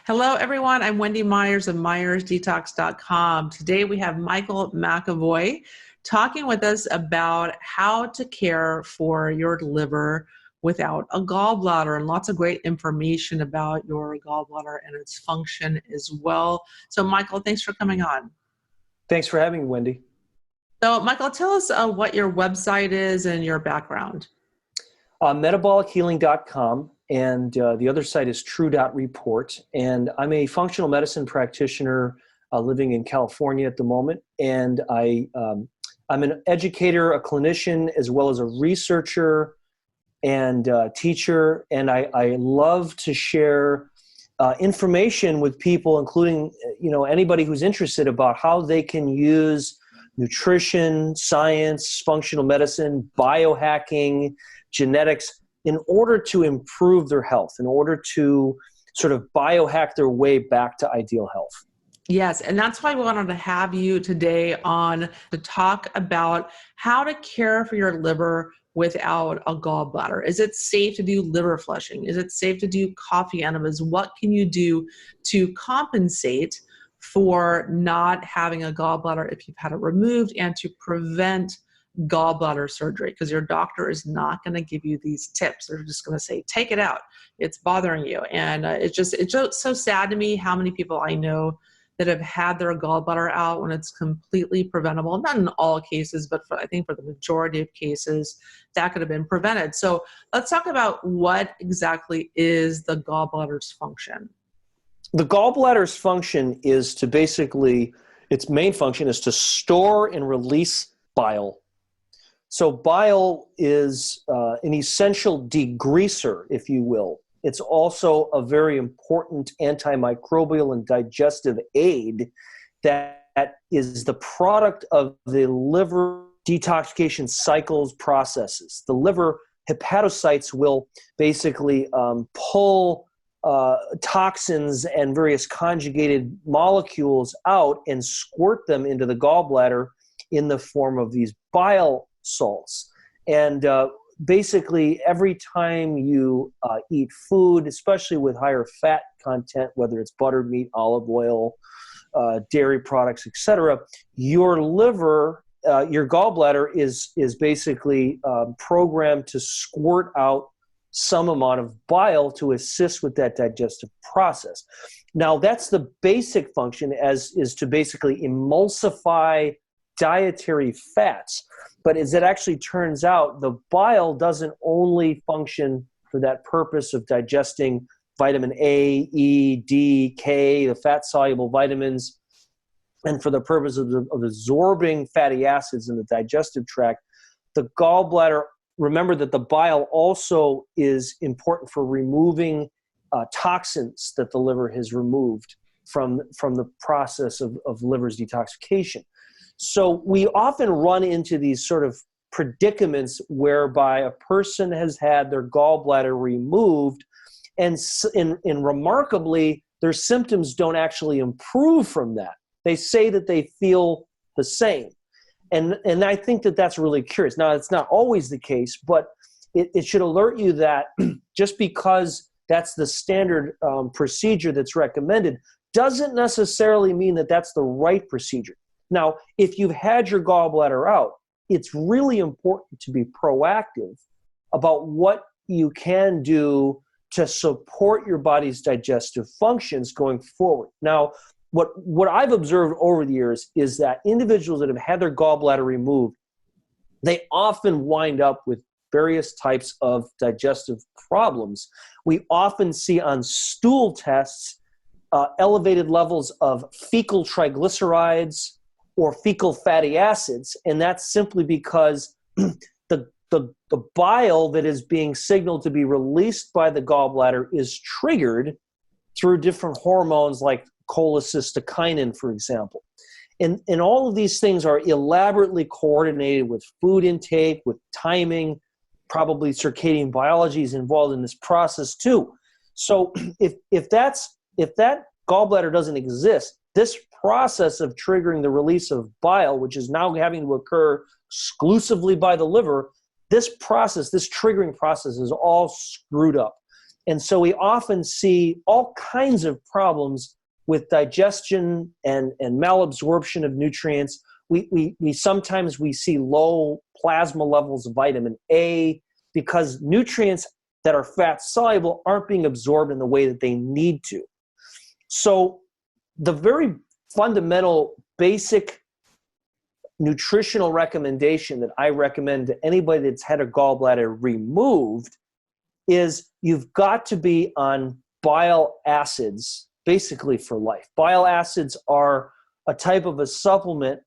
Hello, everyone. I'm Wendy Myers of MyersDetox.com. Today we have Michael McAvoy talking with us about how to care for your liver without a gallbladder, and lots of great information about your gallbladder and its function as well. So, Michael, thanks for coming on. Thanks for having me, Wendy. So, Michael, tell us what your website is and your background. Metabolichealing.com, and the other site is true.report. And I'm a functional medicine practitioner living in California at the moment. And I'm an educator, a clinician, as well as a researcher and teacher. And I love to share information with people, including anybody who's interested, about how they can use nutrition, science, functional medicine, biohacking, genetics in order to improve their health, in order to sort of biohack their way back to ideal health. Yes, and that's why we wanted to have you today on to talk about how to care for your liver without a gallbladder. Is it safe to do liver flushing? Is it safe to do coffee enemas? What can you do to compensate for not having a gallbladder if you've had it removed, and to prevent gallbladder surgery? Because your doctor is not going to give you these tips. They're just going to say, take it out. It's bothering you. And it's just so sad to me how many people I know that have had their gallbladder out when it's completely preventable. Not in all cases, but I think for the majority of cases, that could have been prevented. So let's talk about what exactly is the gallbladder's function. The gallbladder's function is to basically, its main function is to store and release bile. So bile is an essential degreaser, if you will. It's also a very important antimicrobial and digestive aid that is the product of the liver detoxification cycles processes. The liver hepatocytes will basically pull toxins and various conjugated molecules out and squirt them into the gallbladder in the form of these bile salts. And basically, every time you eat food, especially with higher fat content, whether it's buttered meat, olive oil, dairy products, etc., your liver, your gallbladder is basically programmed to squirt out some amount of bile to assist with that digestive process. Now, that's the basic function, is to basically emulsify dietary fats. But as it actually turns out, the bile doesn't only function for that purpose of digesting vitamin A, E, D, K, the fat-soluble vitamins, and for the purpose of absorbing fatty acids in the digestive tract. The gallbladder, remember that the bile also is important for removing toxins that the liver has removed from the process of liver's detoxification. So we often run into these sort of predicaments whereby a person has had their gallbladder removed, and remarkably, their symptoms don't actually improve from that. They say that they feel the same. And I think that that's really curious. Now, it's not always the case, but it should alert you that just because that's the standard procedure that's recommended doesn't necessarily mean that that's the right procedure. Now, if you've had your gallbladder out, it's really important to be proactive about what you can do to support your body's digestive functions going forward. Now, what I've observed over the years is that individuals that have had their gallbladder removed, they often wind up with various types of digestive problems. We often see on stool tests elevated levels of fecal triglycerides or fecal fatty acids, and that's simply because the bile that is being signaled to be released by the gallbladder is triggered through different hormones like cholecystokinin, for example. And all of these things are elaborately coordinated with food intake, with timing, probably circadian biology is involved in this process too. So if that gallbladder doesn't exist, this process of triggering the release of bile, which is now having to occur exclusively by the liver, this process, this triggering process is all screwed up. And so we often see all kinds of problems with digestion and malabsorption of nutrients. We sometimes we see low plasma levels of vitamin A because nutrients that are fat soluble aren't being absorbed in the way that they need to. So the very fundamental basic nutritional recommendation that I recommend to anybody that's had a gallbladder removed is you've got to be on bile acids basically for life. Bile acids are a type of a supplement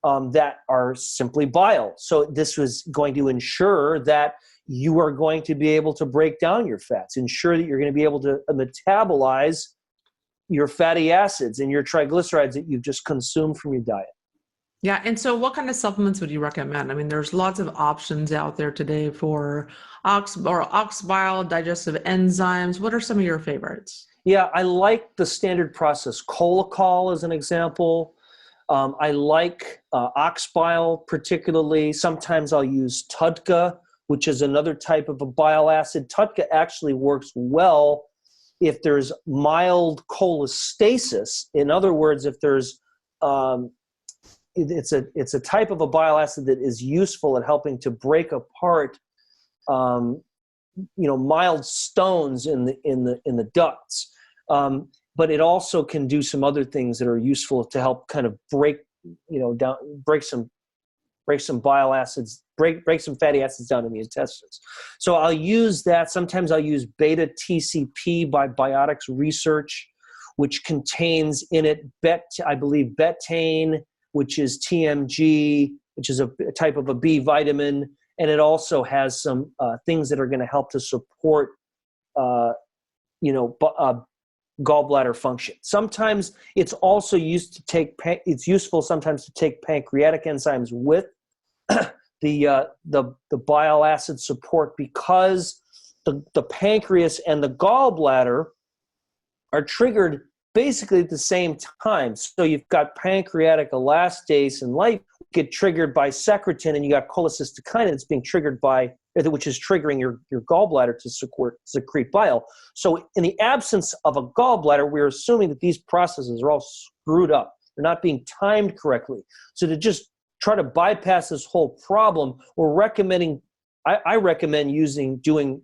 that are simply bile. So this was going to ensure that you are going to be able to break down your fats, ensure that you're going to be able to metabolize your fatty acids and your triglycerides that you've just consumed from your diet. Yeah. And so what kind of supplements would you recommend? I mean, there's lots of options out there today for ox bile, digestive enzymes. What are some of your favorites? Yeah, I like the standard process. Cholecol is an example. I like ox bile particularly. Sometimes I'll use TUDCA, which is another type of a bile acid. TUDCA actually works well if there's mild cholestasis. In other words, if there's it's a type of a bile acid that is useful at helping to break apart mild stones in the ducts. But it also can do some other things that are useful to help kind of break some bile acids, break some fatty acids down in the intestines. So I'll use that. Sometimes I'll use beta TCP by Biotics Research, which contains in it I believe betaine, which is TMG, which is a type of a B vitamin, and it also has some things that are going to help to support gallbladder function. Sometimes it's also it's useful sometimes to take pancreatic enzymes with the bile acid support, because the pancreas and the gallbladder are triggered basically at the same time. So you've got pancreatic elastase and light get triggered by secretin, and you got cholecystokinin that's being triggered by, which is triggering your gallbladder to secrete bile. So in the absence of a gallbladder, we're assuming that these processes are all screwed up. They're not being timed correctly. So to just try to bypass this whole problem, we're recommending, I recommend doing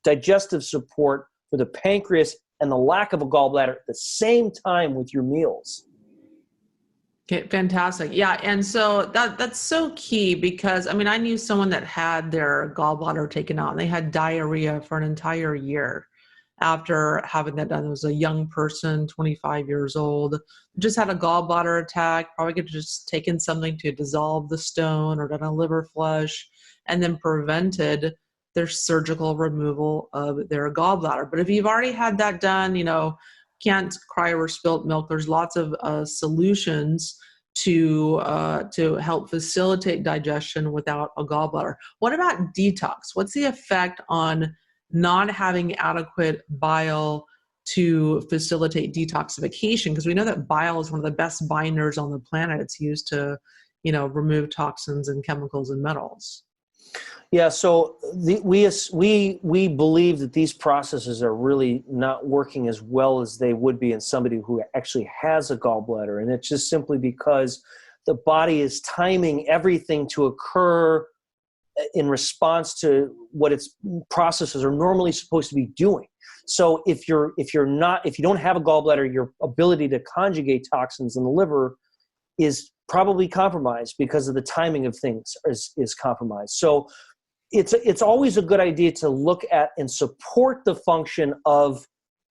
digestive support for the pancreas and the lack of a gallbladder at the same time with your meals. Okay, fantastic. Yeah. And so that's so key, because I mean, I knew someone that had their gallbladder taken out and they had diarrhea for an entire year after having that done. It was a young person, 25 years old, just had a gallbladder attack, probably could have just taken something to dissolve the stone or done a liver flush, and then prevented their surgical removal of their gallbladder. But if you've already had that done, can't cry over spilt milk. There's lots of solutions to help facilitate digestion without a gallbladder. What about detox? What's the effect on not having adequate bile to facilitate detoxification? Because we know that bile is one of the best binders on the planet. It's used to, remove toxins and chemicals and metals. Yeah, so we believe that these processes are really not working as well as they would be in somebody who actually has a gallbladder. And it's just simply because the body is timing everything to occur in response to what its processes are normally supposed to be doing. So if you don't have a gallbladder, your ability to conjugate toxins in the liver is probably compromised because of the timing of things is compromised. So it's always a good idea to look at and support the function of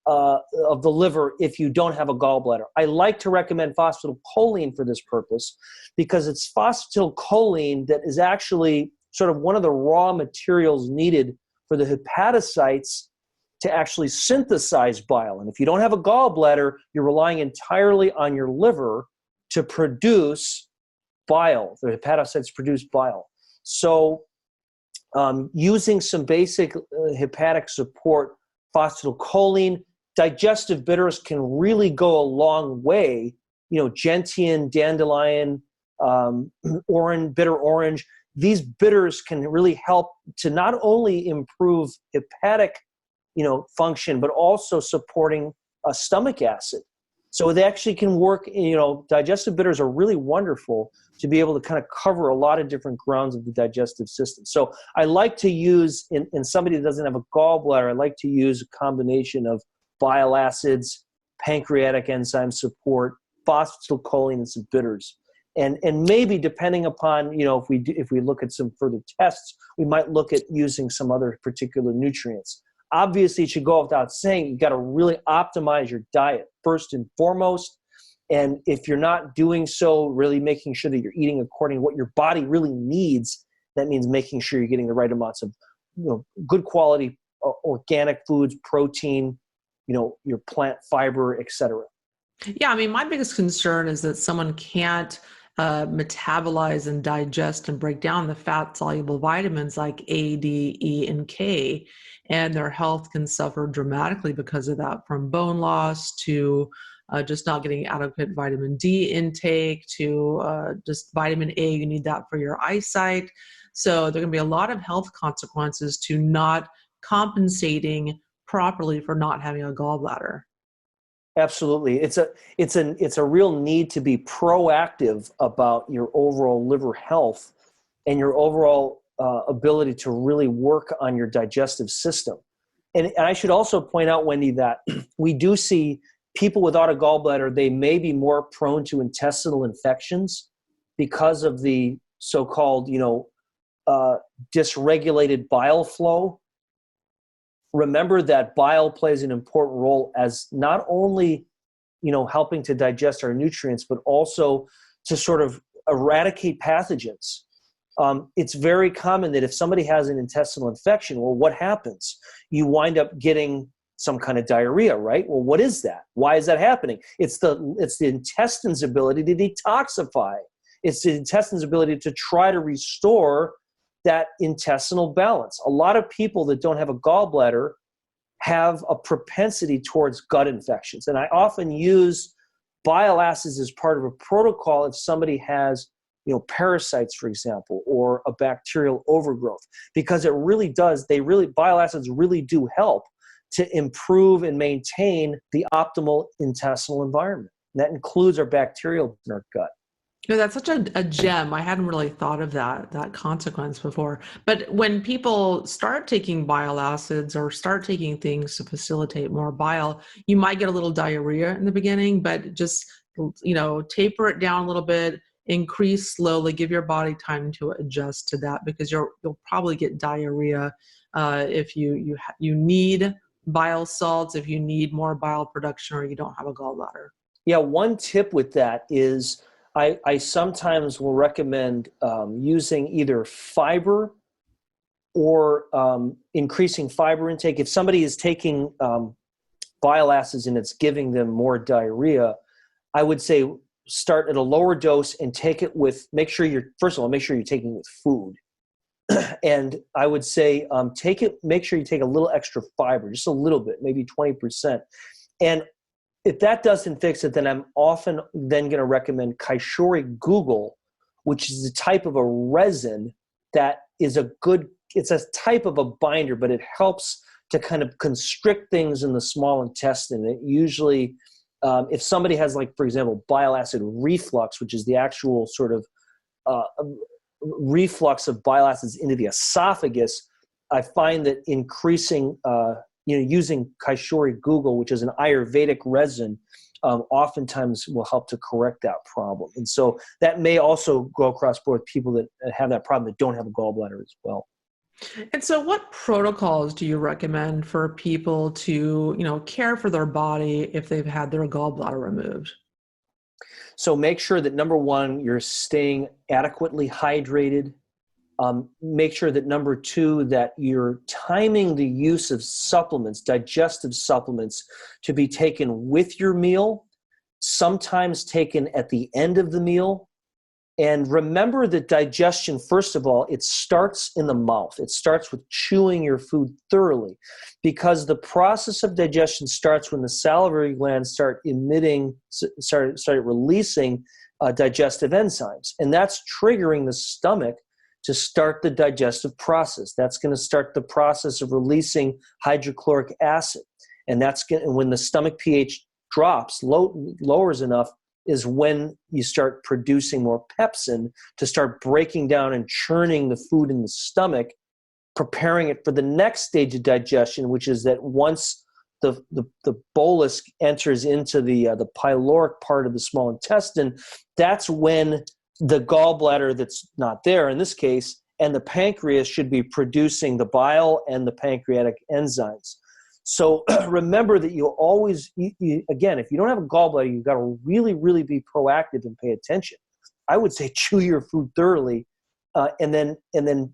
the liver if you don't have a gallbladder. I like to recommend phosphatidylcholine for this purpose, because it's phosphatidylcholine that is actually sort of one of the raw materials needed for the hepatocytes to actually synthesize bile. And if you don't have a gallbladder, you're relying entirely on your liver to produce bile. The hepatocytes produce bile. So using some basic hepatic support, phosphatidylcholine, digestive bitters can really go a long way. Gentian, dandelion, bitter orange. These bitters can really help to not only improve hepatic, function, but also supporting stomach acid. So they actually can work, digestive bitters are really wonderful to be able to kind of cover a lot of different grounds of the digestive system. So I like to use, in somebody that doesn't have a gallbladder, I like to use a combination of bile acids, pancreatic enzyme support, phosphatidylcholine, and some bitters. And maybe depending upon, if we look at some further tests, we might look at using some other particular nutrients. Obviously, it should go without saying, you got to really optimize your diet first and foremost. And if you're not doing so, really making sure that you're eating according to what your body really needs, that means making sure you're getting the right amounts of good quality organic foods, protein, your plant fiber, etc. Yeah, I mean, my biggest concern is that someone can't metabolize and digest and break down the fat-soluble vitamins like A, D, E, and K, and their health can suffer dramatically because of that, from bone loss to just not getting adequate vitamin D intake to just vitamin A. You need that for your eyesight. So there are going to be a lot of health consequences to not compensating properly for not having a gallbladder. Absolutely. It's a real need to be proactive about your overall liver health and your overall ability to really work on your digestive system. And I should also point out, Wendy, that we do see people without a gallbladder, they may be more prone to intestinal infections because of the so-called, dysregulated bile flow. Remember that bile plays an important role as not only, helping to digest our nutrients, but also to sort of eradicate pathogens. It's very common that if somebody has an intestinal infection, well, what happens? You wind up getting some kind of diarrhea, right? Well, what is that? Why is that happening? It's the intestine's ability to detoxify. It's the intestine's ability to try to restore that intestinal balance. A lot of people that don't have a gallbladder have a propensity towards gut infections. And I often use bile acids as part of a protocol if somebody has, parasites, for example, or a bacterial overgrowth, because it really does, bile acids really do help to improve and maintain the optimal intestinal environment. And that includes our bacterial in our gut. That's such a gem. I hadn't really thought of that consequence before. But when people start taking bile acids or start taking things to facilitate more bile, you might get a little diarrhea in the beginning, but just, taper it down a little bit, increase slowly, give your body time to adjust to that, because you'll probably get diarrhea if you need bile salts, if you need more bile production, or you don't have a gallbladder. Yeah, one tip with that is I sometimes will recommend using either fiber or increasing fiber intake. If somebody is taking bile acids and it's giving them more diarrhea, I would say start at a lower dose and take it with, make sure you're taking it with food. And I would say make sure you take a little extra fiber, just a little bit, maybe 20%. And if that doesn't fix it, then I'm often then going to recommend Kaishori Google, which is a type of a resin that is it's a type of a binder, but it helps to kind of constrict things in the small intestine. It usually, if somebody has, like, for example, bile acid reflux, which is the actual sort of reflux of bile acids into the esophagus, I find that increasing, using Kaishori Google, which is an Ayurvedic resin, oftentimes will help to correct that problem. And so that may also go across board people that have that problem that don't have a gallbladder as well. And so what protocols do you recommend for people to, care for their body if they've had their gallbladder removed? So make sure that, number one, you're staying adequately hydrated. Make sure that, number two, that you're timing the use of supplements, digestive supplements, to be taken with your meal, sometimes taken at the end of the meal. And remember that digestion, first of all, it starts in the mouth. It starts with chewing your food thoroughly, because the process of digestion starts when the salivary glands start releasing digestive enzymes. And that's triggering the stomach to start the digestive process. That's going to start the process of releasing hydrochloric acid. And when the stomach pH drops, lowers enough, is when you start producing more pepsin to start breaking down and churning the food in the stomach, preparing it for the next stage of digestion, which is that once the bolus enters into the pyloric part of the small intestine, that's when the gallbladder that's not there in this case and the pancreas should be producing the bile and the pancreatic enzymes. So remember that you always, again, if you don't have a gallbladder, you've got to really, really be proactive and pay attention. I would say chew your food thoroughly, and then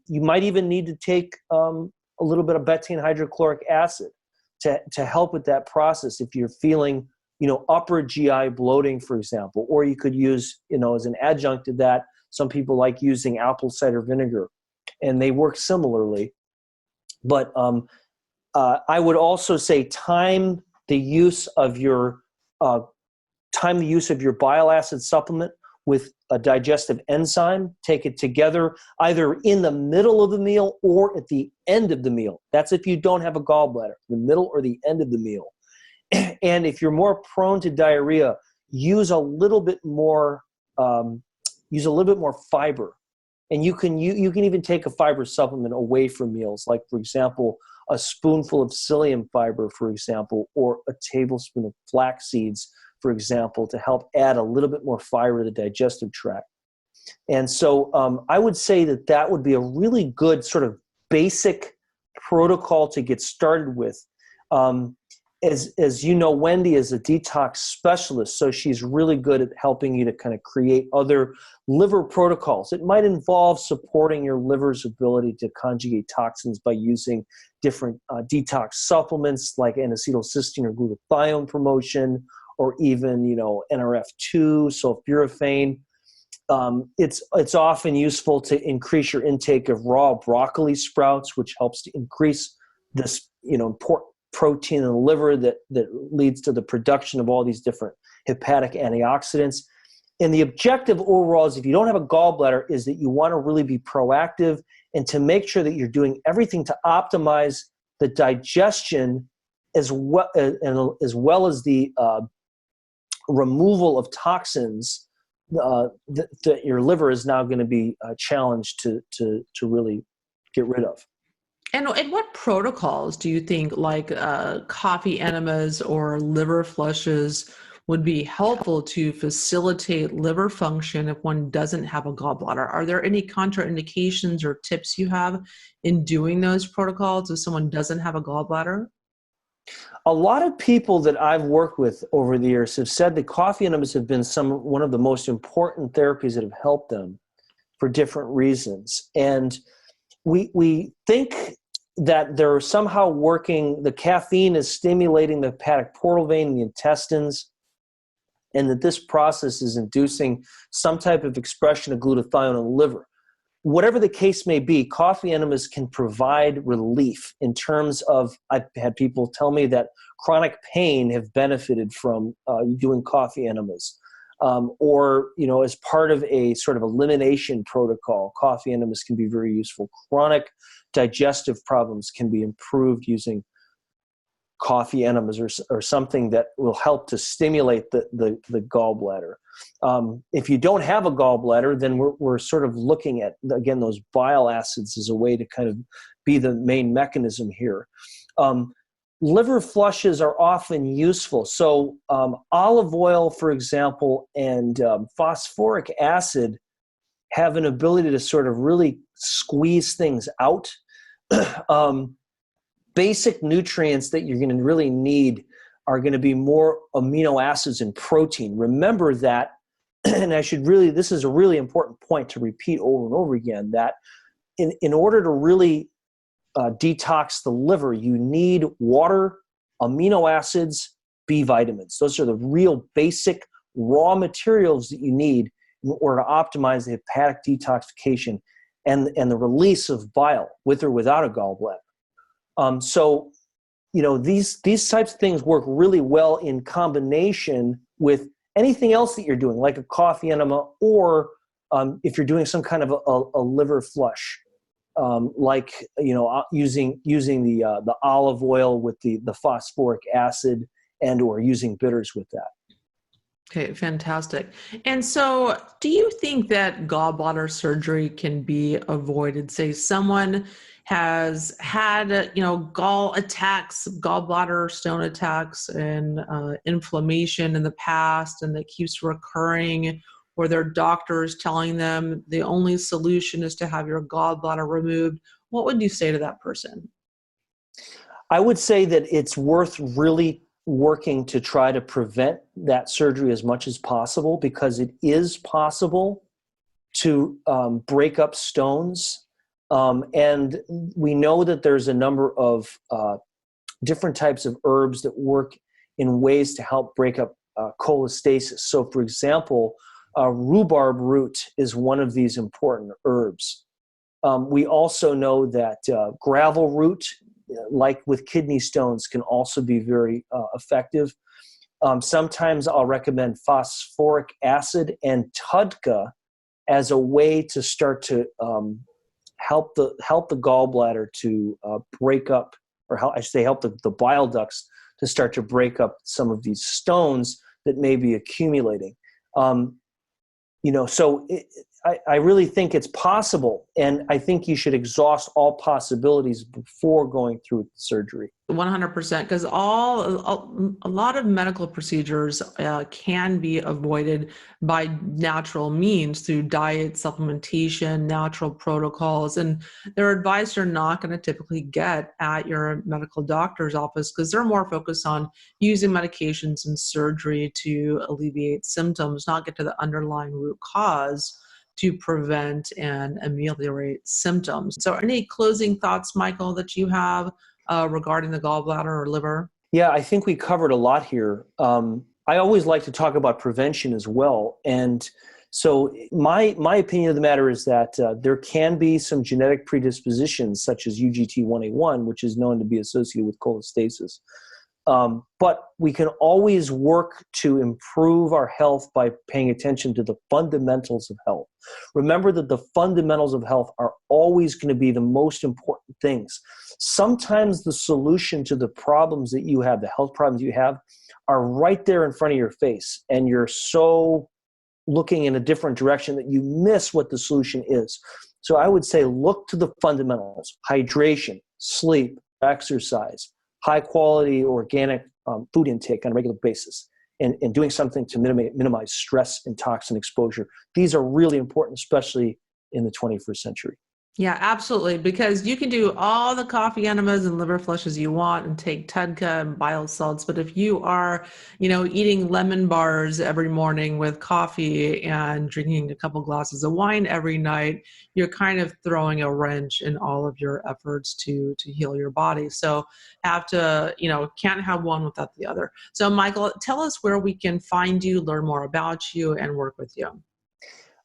you might even need to take a little bit of betaine hydrochloric acid to help with that process if you're feeling, upper GI bloating, for example. Or you could use, as an adjunct to that, some people like using apple cider vinegar, and they work similarly. But I would also say time the use of your bile acid supplement with a digestive enzyme. Take it together either in the middle of the meal or at the end of the meal. That's if you don't have a gallbladder, the middle or the end of the meal. And if you're more prone to diarrhea, use a little bit more fiber. And you can even take a fiber supplement away from meals, like, for example, a spoonful of psyllium fiber, for example, or a tablespoon of flax seeds, for example, to help add a little bit more fiber to the digestive tract. And so I would say that would be a really good sort of basic protocol to get started with. As you know, Wendy is a detox specialist, so she's really good at helping you to kind of create other liver protocols. It might involve supporting your liver's ability to conjugate toxins by using different detox supplements like N-acetylcysteine or glutathione promotion, or even NRF2, sulforaphane. It's often useful to increase your intake of raw broccoli sprouts, which helps to increase this important protein in the liver that leads to the production of all these different hepatic antioxidants. And the objective overall is, if you don't have a gallbladder, is that you want to really be proactive and to make sure that you're doing everything to optimize the digestion as well as the removal of toxins that your liver is now going to be challenged to really get rid of. And what protocols do you think, like coffee enemas or liver flushes, would be helpful to facilitate liver function if one doesn't have a gallbladder? Are there any contraindications or tips you have in doing those protocols if someone doesn't have a gallbladder? A lot of people that I've worked with over the years have said that coffee enemas have been one of the most important therapies that have helped them for different reasons. And we think that they're somehow working, the caffeine is stimulating the hepatic portal vein in the intestines, and that this process is inducing some type of expression of glutathione in the liver. Whatever the case may be, coffee enemas can provide relief in terms of, I've had people tell me that chronic pain have benefited from doing coffee enemas. Or, as part of a sort of elimination protocol, coffee enemas can be very useful. Chronic digestive problems can be improved using coffee enemas or something that will help to stimulate the gallbladder. If you don't have a gallbladder, then we're sort of looking at, again, those bile acids as a way to kind of be the main mechanism here. Liver flushes are often useful. So olive oil, for example, and phosphoric acid have an ability to sort of really squeeze things out. Basic nutrients that you're going to really need are going to be more amino acids and protein. Remember that, and this is a really important point to repeat over and over again, that in order to really detox the liver, you need water, amino acids, B vitamins. Those are the real basic raw materials that you need in order to optimize the hepatic detoxification and the release of bile with or without a gallbladder. So these types of things work really well in combination with anything else that you're doing, like a coffee enema or if you're doing some kind of a liver flush, like using the olive oil with the phosphoric acid and or using bitters with that. Okay, fantastic. And so do you think that gallbladder surgery can be avoided? Say someone has had, gall attacks, gallbladder stone attacks and inflammation in the past, and that keeps recurring, or their doctor is telling them the only solution is to have your gallbladder removed. What would you say to that person? I would say that it's worth really working to try to prevent that surgery as much as possible, because it is possible to break up stones. And we know that there's a number of different types of herbs that work in ways to help break up cholestasis. So, for example, rhubarb root is one of these important herbs. We also know that gravel root, like with kidney stones, can also be very effective. Sometimes I'll recommend phosphoric acid and tudka as a way to start to help the gallbladder to break up, or help the bile ducts to start to break up some of these stones that may be accumulating. So I really think it's possible, and I think you should exhaust all possibilities before going through surgery. 100%, because a lot of medical procedures can be avoided by natural means through diet, supplementation, natural protocols, and they're advice you're not going to typically get at your medical doctor's office, because they're more focused on using medications and surgery to alleviate symptoms, not get to the underlying root cause to prevent and ameliorate symptoms. So any closing thoughts, Michael, that you have regarding the gallbladder or liver? Yeah, I think we covered a lot here. I always like to talk about prevention as well. And so my opinion of the matter is that there can be some genetic predispositions, such as UGT1A1, which is known to be associated with cholestasis. But we can always work to improve our health by paying attention to the fundamentals of health. Remember that the fundamentals of health are always going to be the most important things. Sometimes the solution to the problems that you have, the health problems you have, are right there in front of your face, and you're so looking in a different direction that you miss what the solution is. So I would say look to the fundamentals: hydration, sleep, exercise, high quality organic food intake on a regular basis, and doing something to minimize stress and toxin exposure. These are really important, especially in the 21st century. Yeah, absolutely. Because you can do all the coffee enemas and liver flushes you want and take TUDCA and bile salts. But if you are, eating lemon bars every morning with coffee and drinking a couple glasses of wine every night, you're kind of throwing a wrench in all of your efforts to heal your body. So have to, can't have one without the other. So Michael, tell us where we can find you, learn more about you, and work with you.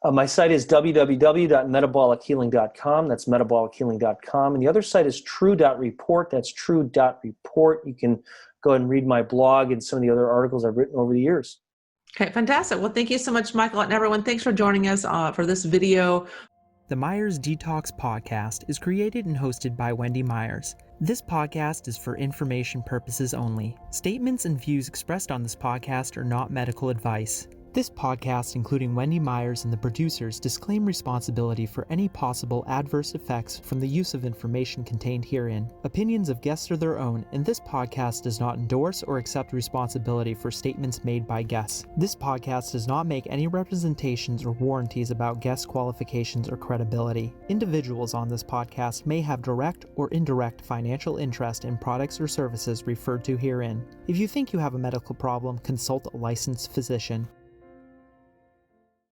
My site is www.metabolichealing.com. That's metabolichealing.com. And the other site is true.report. That's true.report. You can go ahead and read my blog and some of the other articles I've written over the years. Okay, fantastic. Well, thank you so much, Michael, and everyone. Thanks for joining us for this video. The Myers Detox podcast is created and hosted by Wendy Myers. This podcast is for information purposes only. Statements and views expressed on this podcast are not medical advice. This podcast, including Wendy Myers and the producers, disclaim responsibility for any possible adverse effects from the use of information contained herein. Opinions of guests are their own, and this podcast does not endorse or accept responsibility for statements made by guests. This podcast does not make any representations or warranties about guest qualifications or credibility. Individuals on this podcast may have direct or indirect financial interest in products or services referred to herein. If you think you have a medical problem, consult a licensed physician.